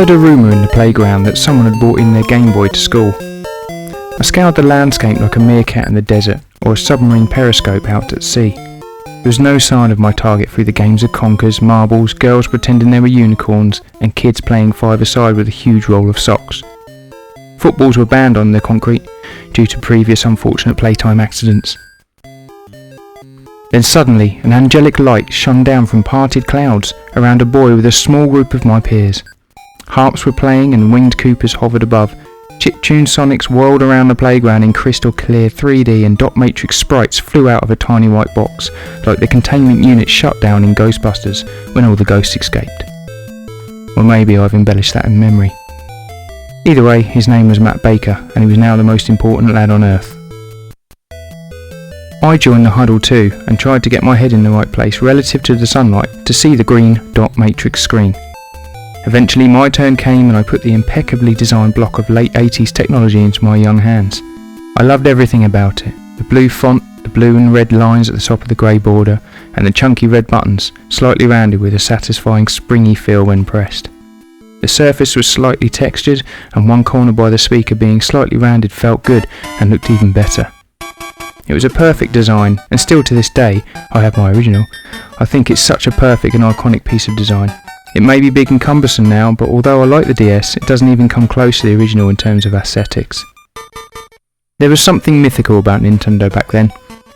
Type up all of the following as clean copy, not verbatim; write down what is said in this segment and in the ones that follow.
heard a rumour in the playground that someone had brought in their Game Boy to school. I scoured the landscape like a meerkat in the desert or a submarine periscope out at sea. There was no sign of my target through the games of conkers, marbles, girls pretending they were unicorns, and kids playing five-a-side with a huge roll of socks. Footballs were banned on the concrete due to previous unfortunate playtime accidents. Then suddenly an angelic light shone down from parted clouds around a boy with a small group of my peers. Harps were playing and winged coopers hovered above. Chip-tuned sonics whirled around the playground in crystal clear 3D, and dot matrix sprites flew out of a tiny white box, like the containment unit shut down in Ghostbusters when all the ghosts escaped. Or maybe I've embellished that in memory. Either way, his name was Matt Baker, and he was now the most important lad on earth. I joined the huddle too, and tried to get my head in the right place relative to the sunlight to see the green dot matrix screen. Eventually my turn came, and I put the impeccably designed block of late 80s technology into my young hands. I loved everything about it. The blue font, the blue and red lines at the top of the grey border, and the chunky red buttons, slightly rounded with a satisfying springy feel when pressed. The surface was slightly textured, and one corner by the speaker being slightly rounded felt good and looked even better. It was a perfect design, and still to this day, I have my original, I think it's such a perfect and iconic piece of design. It may be big and cumbersome now, but although I like the DS, it doesn't even come close to the original in terms of aesthetics. There was something mythical about Nintendo back then.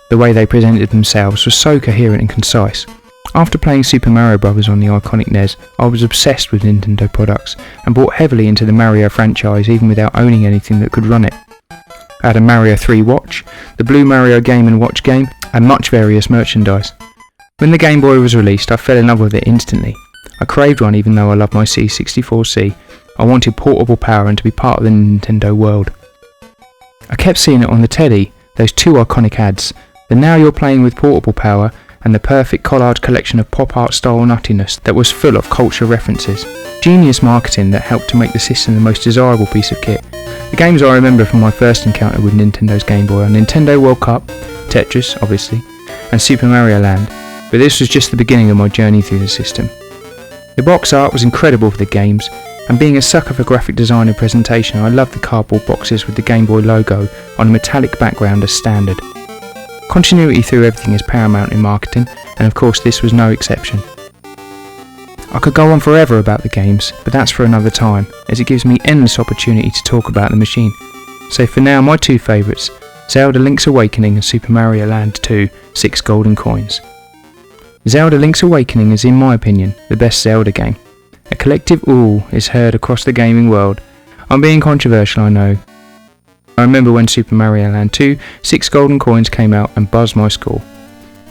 The way they presented themselves was so coherent and concise. After playing Super Mario Bros. On the iconic NES, I was obsessed with Nintendo products, and bought heavily into the Mario franchise even without owning anything that could run it. I had a Mario 3 watch, the Blue Mario Game & Watch game, and much various merchandise. When the Game Boy was released, I fell in love with it instantly. I craved one even though I loved my C64C. I wanted portable power and to be part of the Nintendo world. I kept seeing it on the telly, those two iconic ads, the now you're playing with portable power, and the perfect collage collection of pop art style nuttiness that was full of culture references. Genius marketing that helped to make the system the most desirable piece of kit. The games I remember from my first encounter with Nintendo's Game Boy are Nintendo World Cup, Tetris obviously, and Super Mario Land, but this was just the beginning of my journey through the system. The box art was incredible for the games, and being a sucker for graphic design and presentation, I loved the cardboard boxes with the Game Boy logo on a metallic background as standard. Continuity through everything is paramount in marketing, and of course this was no exception. I could go on forever about the games, but that's for another time, as it gives me endless opportunity to talk about the machine. So for now, my two favourites, Zelda Link's Awakening and Super Mario Land 2, 6 golden coins. Zelda Link's Awakening is, in my opinion, the best Zelda game. A collective ooh is heard across the gaming world. I'm being controversial, I know. I remember when Super Mario Land 2, 6 golden coins came out and buzzed my skull.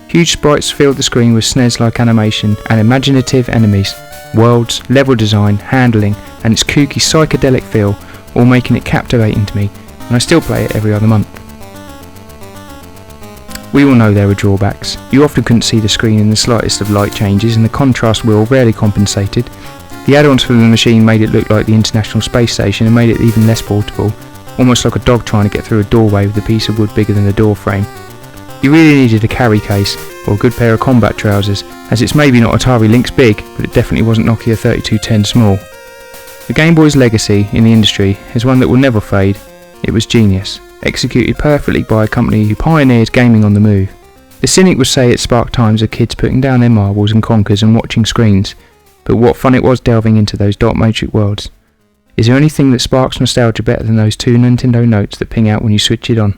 Huge sprites filled the screen with SNES-like animation and imaginative enemies, worlds, level design, handling, and its kooky psychedelic feel, all making it captivating to me, and I still play it every other month. We all know there are drawbacks. You often couldn't see the screen in the slightest of light changes, and the contrast wheel rarely compensated. The add-ons for the machine made it look like the International Space Station and made it even less portable, almost like a dog trying to get through a doorway with a piece of wood bigger than the door frame. You really needed a carry case, or a good pair of combat trousers, as it's maybe not Atari Lynx big, but it definitely wasn't Nokia 3210 small. The Game Boy's legacy in the industry is one that will never fade. It was genius, executed perfectly by a company who pioneered gaming on the move. The cynic would say it sparked times of kids putting down their marbles and conkers and watching screens, but what fun it was delving into those dot matrix worlds. Is there anything that sparks nostalgia better than those two Nintendo notes that ping out when you switch it on?